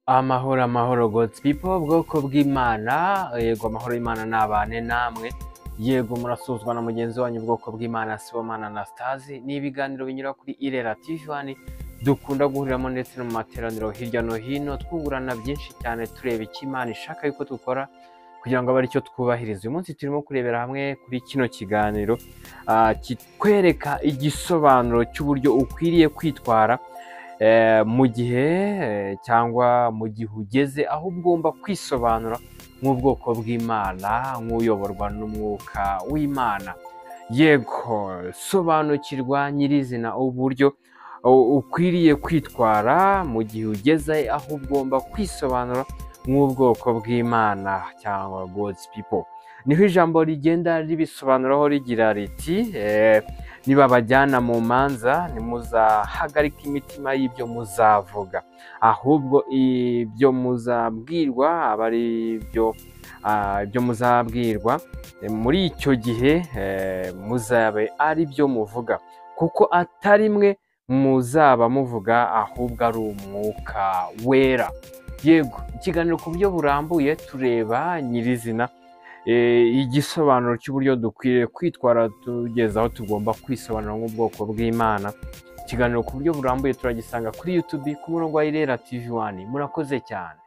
Amahoro amahoro God's people, bwoko bw'Imana. Yego amahoro y'Imana nabane namwe. Yego murasuzwa na mugenzi wanyu ubwoko bw'Imana Sibomana Anastase. Ni ibiganiro binyura kuri Irera TV dukunda guhuriramo ndetse no mu materaniro hirya no hino twungurana byinshi cyane tureba icyo Imana ishaka yuko dukora kugira ngo abe aricyo twubahiriza. Uyu munsi turimo kurebera hamwe kuri kino kiganiro kitwereka igisobanuro cy'uburyo ukwiriye kwitwara mu gihe cyangwa mu gihe ugeze aho ugomba kwisobanura nk'ubwoko bw'Imana, nk'uyoborwa n'umwuka w'Imana. Yego, sobanukirwa nyirizina uburyo ukwiriye kwitwara mu gihe ugeze aho ugomba kwisobanura nk'ubwoko bw'Imana cyangwa God's people. Niho ijambo rigenda ribisobanuraho rigira riti nibabajyana mu manza ntimuzahagarika imitima y'ibyo muzavuga, ahubwo ibyo muzabwirwa aba ari ibyo muzabwirwa muri icyo gihe muzabe ari byo muvuga, kuko atari mwe muzaba muvuga ahubwo ari umwuka wera. Yego, ikiganiro ku buryo burambuye tureba nyirizina igisobanuro cy'uburyo dukwiriye kwitwara tugeze aho tugomba kwisobanura nk'ubwoko bw'Imana. Ikiganiro ku buryo burambuye turagisanga kuri YouTube ku murongo wa Irera TV. Murakoze cyane.